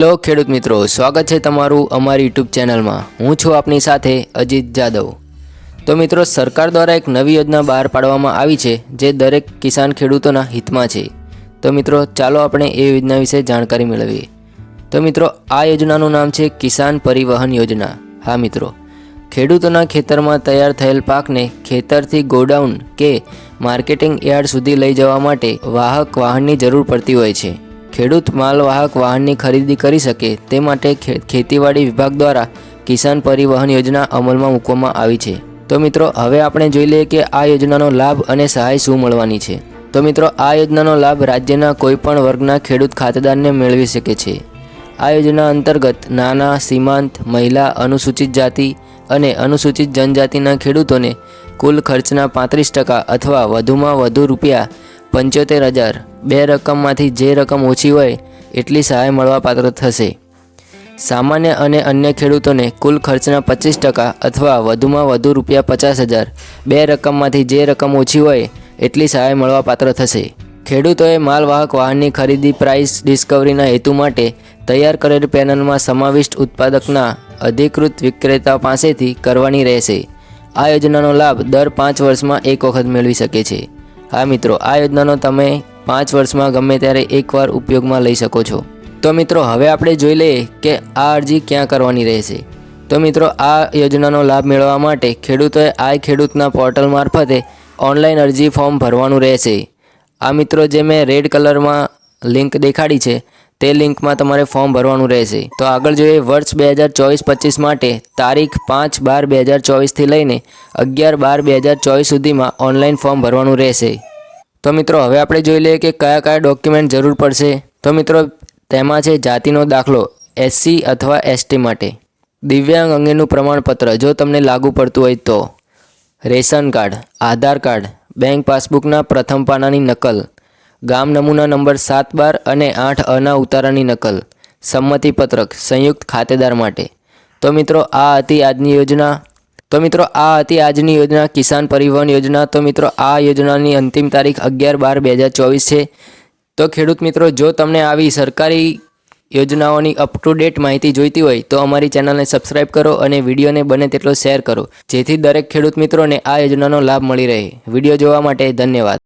Hello ખેડૂત મિત્રો, સ્વાગત છે તમારું અમારી યુટ્યુબ ચેનલમાં। હું છું આપની સાથે અજીત જાદવ। તો મિત્રો, સરકાર દ્વારા એક નવી યોજના બહાર પાડવામાં આવી છે જે દરેક કિસાન ખેડૂતોના હિતમાં છે। તો મિત્રો, ચાલો આપણે એ યોજના વિશે જાણકારી મેળવીએ। તો મિત્રો, આ યોજનાનું નામ છે કિસાન પરિવહન યોજના। હા મિત્રો, ખેડૂતોના ખેતરમાં તૈયાર થયેલ પાકને ખેતરથી ગોડાઉન કે માર્કેટિંગ યાર્ડ સુધી લઈ જવા માટે વાહક વાહનની જરૂર પડતી હોય છે। ખેડૂત માલવાહક વાહનની ખરીદી કરી શકે તે માટે ખેતીવાડી વિભાગ દ્વારા કિસાન પરિવહન યોજના અમલમાં મૂકવામાં આવી છે। તો મિત્રો, હવે આપણે જોઈ લઈએ કે આ યોજનાનો લાભ અને સહાય શું મળવાની છે। તો મિત્રો, આ યોજનાનો લાભ રાજ્યના કોઈપણ વર્ગના ખેડૂત ખાતેદારને મેળવી શકે છે। આ યોજના અંતર્ગત નાના, સીમાંત, મહિલા, અનુસૂચિત જાતિ અને અનુસૂચિત જનજાતિના ખેડૂતોને કુલ ખર્ચના 35% અથવા વધુમાં વધુ ₹75,000 બે રકમમાંથી જે રકમ ઓછી હોય એટલી સહાય મળવાપાત્ર થશે। સામાન્ય અને અન્ય ખેડૂતોને કુલ ખર્ચના 25% અથવા વધુમાં વધુ ₹50,000 બે રકમમાંથી જે રકમ ઓછી હોય એટલી સહાય મળવાપાત્ર થશે। ખેડૂતોએ માલવાહક વાહનની ખરીદી પ્રાઇસ ડિસ્કવરીના હેતુ માટે તૈયાર કરેલ પેનલમાં સમાવિષ્ટ ઉત્પાદકના અધિકૃત વિક્રેતા પાસેથી કરવાની રહેશે। આ યોજનાનો લાભ દર 5 વર્ષમાં એક વખત મેળવી શકે છે। હા મિત્રો, આ યોજનાનો તમે 5 વર્ષમાં ગમે ત્યારે એકવાર ઉપયોગમાં લઈ શકો છો। તો મિત્રો, હવે આપણે જોઈ લઈએ કે આ અરજી ક્યાં કરવાની રહેશે। તો મિત્રો, આ યોજનાનો લાભ મેળવવા માટે ખેડૂતોએ આઈ ખેડૂતના પોર્ટલ મારફતે ઓનલાઈન અરજી ફોર્મ ભરવાનું રહેશે। આ મિત્રો, જે મેં રેડ કલરમાં લિંક દેખાડી છે તે લિંકમાં તમારે ફોર્મ ભરવાનું રહેશે। તો આગળ જોઈએ, વર્ષ 2024-25 માટે તારીખ 5/12/2024થી લઈને 11/12/2024 સુધીમાં ઓનલાઈન ફોર્મ ભરવાનું રહેશે। તો મિત્રો, હવે આપણે જોઈ લઈએ કે કયા કયા ડોક્યુમેન્ટ જરૂર પડશે। તો મિત્રો, તેમાં છે જાતિનો દાખલો SC અથવા ST માટે, દિવ્યાંગ અંગેનું પ્રમાણપત્ર જો તમને લાગુ પડતું હોય તો, રેશન કાર્ડ, આધાર કાર્ડ, બેંક પાસબુકના પ્રથમ પાનાની નકલ, ગામ નમૂના નંબર 7/12 અને 8A ઉતારાની નકલ, સંમતિપત્રક સંયુક્ત ખાતેદાર માટે। તો મિત્રો, આ હતી આજની યોજના કિસાન પરિવહન યોજના। તો મિત્રો, આ યોજનાની અંતિમ તારીખ 11/12/2024 છે। તો ખેડૂત મિત્રો, જો તમને આવી સરકારી યોજનાઓની અપ ટુ ડેટ માહિતી જોઈતી હોય તો અમારી ચેનલને સબસ્ક્રાઈબ કરો અને વિડીયોને બને તેટલો શેર કરો, જેથી દરેક ખેડૂત મિત્રોને આ યોજનાનો લાભ મળી રહે। વિડીયો જોવા માટે ધન્યવાદ।